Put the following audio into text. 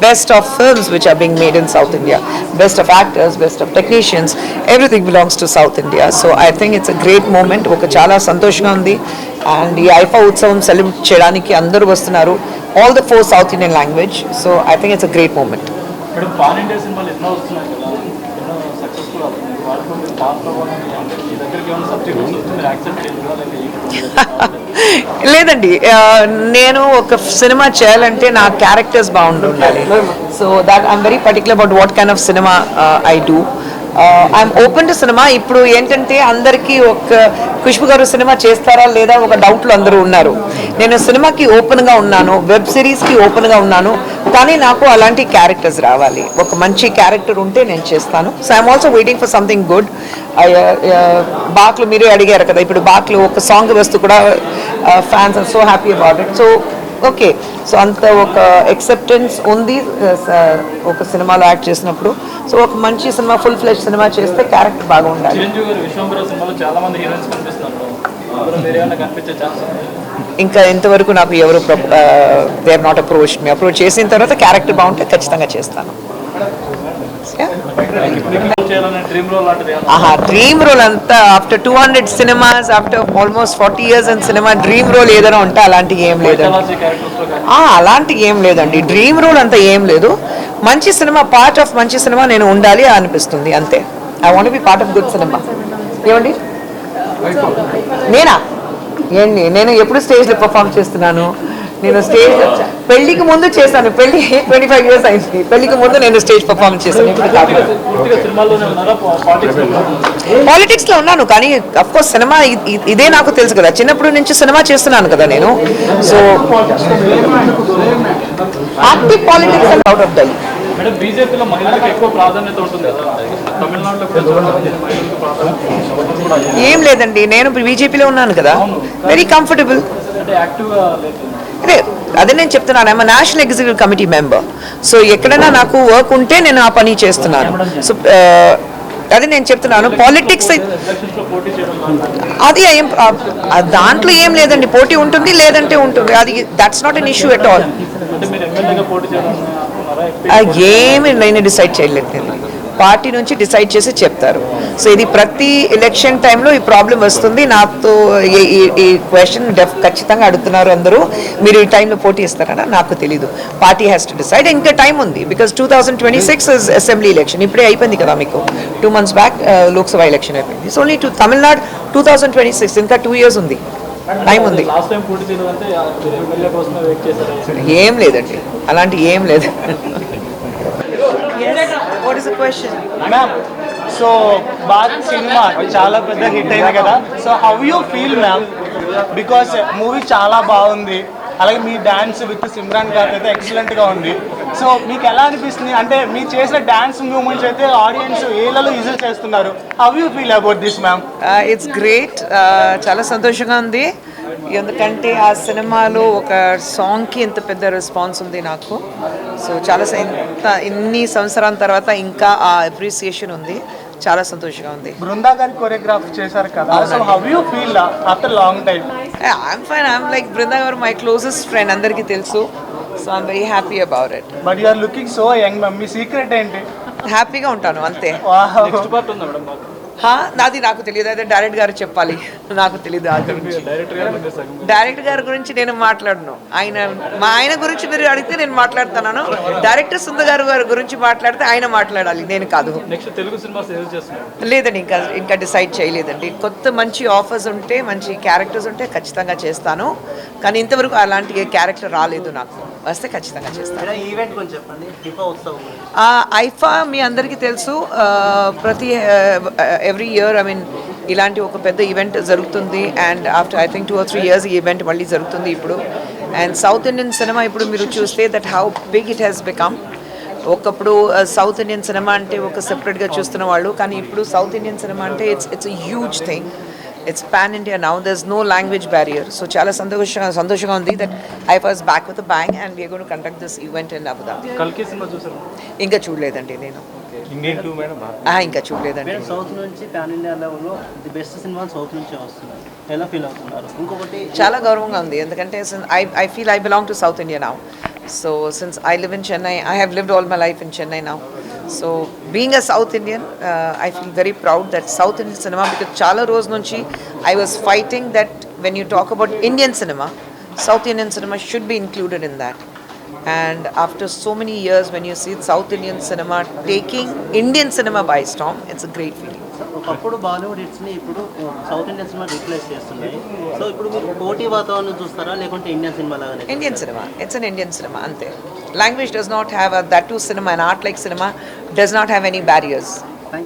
best of films which are being made in South India, best of actors, best of technicians, everything belongs to South India. So I think it's a great moment. ఒక చాలా సంతోషంగా ఉంది. And ఈ ఐఫా ఉత్సవం celebrate చేయడానికి అందరూ వస్తున్నారు, all the 4 south Indian language. So I think it's a great moment. Madam pan India సినిమాలు ఎన్నో వస్తున్నాయి కదా, ఎన్నో సక్సెస్ఫుల్ అవుతుంది. వాటిలో మీరు పాత్ర మీ దగ్గరికి ఏమైనా సబ్జెక్ట్ వస్తుంది, మీరు యాక్సెప్ట్ చేయాలి? లేదండి, నేను ఒక సినిమా చేయాలంటే నా క్యారెక్టర్స్ బాగుండాలి. So that I'm very particular about what kind of cinema I do. I'm open to cinema. ఇప్పుడు ఏంటంటే అందరికీ ఒక ఖుష్బు గారు సినిమా చేస్తారా లేదా ఒక డౌట్లు అందరూ ఉన్నారు. నేను సినిమాకి ఓపెన్గా ఉన్నాను, వెబ్ సిరీస్కి ఓపెన్గా ఉన్నాను, కానీ నాకు అలాంటి క్యారెక్టర్స్ రావాలి. ఒక మంచి క్యారెక్టర్ ఉంటే నేను చేస్తాను. So I'm also waiting for something good. బాక్లు మీరే అడిగారు కదా, ఇప్పుడు బాక్లు ఒక సాంగ్ వస్తూ కూడా fans are so happy about it. So okay, so అంత ఒక ఎక్సెప్టెన్స్ ఉంది ఒక సినిమాలో యాక్ట్ చేసినప్పుడు. సో ఒక మంచి సినిమా, ఫుల్ ఫ్లెష్ సినిమా చేస్తే క్యారెక్టర్ బాగా ఉండాలి. ఇంకా ఎంతవరకు నాకు ఎవరు they are not approach me. Approach చేసిన తర్వాత క్యారెక్టర్ బాగుంటే ఖచ్చితంగా చేస్తాను. డ్రీమ్ రోల్ అంతా after 200 cinemas, after almost 40 years in సినిమా, డ్రీమ్ రోల్ ఏదైనా ఉంటే అలాంటివి ఏం లేదండి. అలాంటివి ఏం లేదండి, డ్రీమ్ రోల్ అంతా ఏం లేదు. మంచి సినిమా, పార్ట్ ఆఫ్ మంచి సినిమా నేను ఉండాలి అనిపిస్తుంది అంతే. I want be part of good cinema. ఏమండి నేనా ఏంటి, నేను ఎప్పుడు స్టేజ్లో పర్ఫామ్ చేస్తున్నాను. నేను స్టేజ్ పెళ్లికి ముందు చేశాను, పెళ్లి 25 years అయింది. పెళ్లికి ముందు నేను స్టేజ్ పర్ఫార్మెన్స్ చేశాను. పాలిటిక్స్లో ఉన్నాను, కానీ అఫ్కోర్స్ సినిమా ఇదే నాకు తెలుసు కదా, చిన్నప్పటి నుంచి సినిమా చేస్తున్నాను కదా నేను. So active politics and out of Delhi. Madam బీజేపీలో మహిళలకు ఎక్కువ ప్రాధాన్యత ఉంటుంది కదా, తమిళనాడులో ఏం లేదండి, నేను బీజేపీలో ఉన్నాను కదా, వెరీ కంఫర్టబుల్. అదే నేను చెప్తున్నాను, I'm national executive committee member. So ఎక్కడైనా నాకు వర్క్ ఉంటే నేను ఆ పని చేస్తున్నాను. సో అది నేను చెప్తున్నాను. పాలిటిక్స్ అది దాంట్లో ఏం లేదండి, పోటీ ఉంటుంది లేదంటే ఉంటుంది, అది that's not an issue at all. ఏమి నేను డిసైడ్ చేయలేదు, నేను పార్టీ నుంచి డిసైడ్ చేసి చెప్తారు. సో ఇది ప్రతి ఎలక్షన్ టైంలో ఈ ప్రాబ్లం వస్తుంది. నాతో ఈ క్వశ్చన్ ఖచ్చితంగా అడుగుతున్నారు అందరూ, మీరు ఈ టైంలో పోటీ ఇస్తారన్నా నాకు తెలీదు. Party has to decide. ఇంకా టైం ఉంది, బికాస్ 2026 ఇస్ అసెంబ్లీ ఎలక్షన్. ఇప్పుడే అయిపోయింది కదా మీకు, 2 months బ్యాక్ లోక్సభ ఎలక్షన్ అయిపోయింది. సో ఓన్లీ తమిళనాడు 2026, ఇంకా 2 years ఉంది, టైం ఉంది. ఏం లేదండి, అలాంటి ఏం లేదు. What is the question? Ma'am, so బాత్ సినిమా చాలా పెద్ద హిట్ అయింది కదా, so how you feel ma'am? Because movie చాలా బాగుంది, అలాగే మీ డాన్స్ విత్ సిమ్రాన్ గారు అయితే ఎక్సలెంట్గా ఉంది. సో మీకు ఎలా అనిపిస్తుంది? అంటే మీరు చేసిన డాన్స్ మూమెంట్స్ అయితే ఆడియన్స్ ఏళ్ళలో విజిల్ చేస్తున్నారు. How you feel about this ma'am? It's great, చాలా సంతోషంగా ఉంది. ఎందుకంటే ఆ సినిమాలో ఒక సాంగ్కి ఇంత పెద్ద రెస్పాన్స్ ఉంది నాకు. సో చాలా ఇన్ని సంవత్సరాల తర్వాత ఇంకా ఆ అప్రిసియేషన్ ఉంది, చాలా సంతోషంగా ఉంది. బృందా గారి కొరియోగ్రాఫ్ చేశారు కదా, so how you feel after long time? I'm fine, I'm like Brinda garu my closest friend, అందరికీ తెలుసు. So I'm very happy about it. But you are looking so young ma'am, మీ సీక్రెట్ ఏంటి? హ్యాపీగా ఉంటాను అంతే. నాది నాకు తెలియదు, అయితే డైరెక్ట్ గారు చెప్పాలి, నాకు తెలియదు. డైరెక్టర్ గారి గురించి నేను మాట్లాడను, ఆయన గురించి మీరు అడిగితే నేను మాట్లాడుతున్నాను. డైరెక్టర్ సుందర్ గారి గురించి మాట్లాడితే ఆయన మాట్లాడాలి, నేను కాదు. లేదండి, ఇంకా డిసైడ్ చేయలేదండి. కొత్త మంచి ఆఫర్స్ ఉంటే, మంచి క్యారెక్టర్స్ ఉంటే ఖచ్చితంగా చేస్తాను, కానీ ఇంతవరకు అలాంటి ఏ క్యారెక్టర్ రాలేదు. నాకు వస్తే ఖచ్చితంగా చేస్తాను. ఐఫా మీ అందరికీ తెలుసు, ప్రతి ఎవ్రీ ఇయర్ ఐ మీన్ ఇలాంటి ఒక పెద్ద ఈవెంట్ జరుగుతుంది. And after I think 2 or 3 years ఈ ఈవెంట్ మళ్ళీ జరుగుతుంది ఇప్పుడు. అండ్ సౌత్ ఇండియన్ సినిమా ఇప్పుడు మీరు చూస్తే that how big it has become. ఒకప్పుడు సౌత్ ఇండియన్ సినిమా అంటే ఒక సెపరేట్గా చూస్తున్న వాళ్ళు, కానీ ఇప్పుడు సౌత్ ఇండియన్ సినిమా అంటే it's a huge thing. It's pan India now. There's no language barrier. So చాలా సంతోషంగా ఉంది that IFA is back with a bang and we are going to conduct this event in Abu Dhabi. కల్కి cinema చూసారు? ఇంకా చూడలేదండి నేను. Indian 2 madam ఇంకా చూడలేదండి. సౌత్ నుంచి పాన్ ఇండియా లెవెల్లో ది బెస్ట్ సినిమా సౌత్ నుంచి వస్తున్నాయి, ఎలా ఫీల్ అవుతున్నారు? ఇంకొకటి చాలా గౌరవంగా ఉంది, ఎందుకంటే I feel I belong to South India now. So since I live in Chennai, I have lived all my life in Chennai now. So being a South Indian, I feel very proud that South Indian cinema, because chala roz nunchi I was fighting that when you talk about Indian cinema, South Indian cinema should be included in that. And after so many years, when you see South Indian cinema taking Indian cinema by storm, it's a great feeling. ఒకప్పుడు బాలీవుడ్ హిట్స్ని ఇప్పుడు south Indian cinema replace చేస్తున్నాయి. So ఇప్పుడు మీరు పోటీ వాతావరణం చూస్తారా లేకుంటే Indian cinema లాగానే? Indian cinema, it's an Indian cinema, ante. Language does not have that too cinema, an art like cinema does not have any barriers.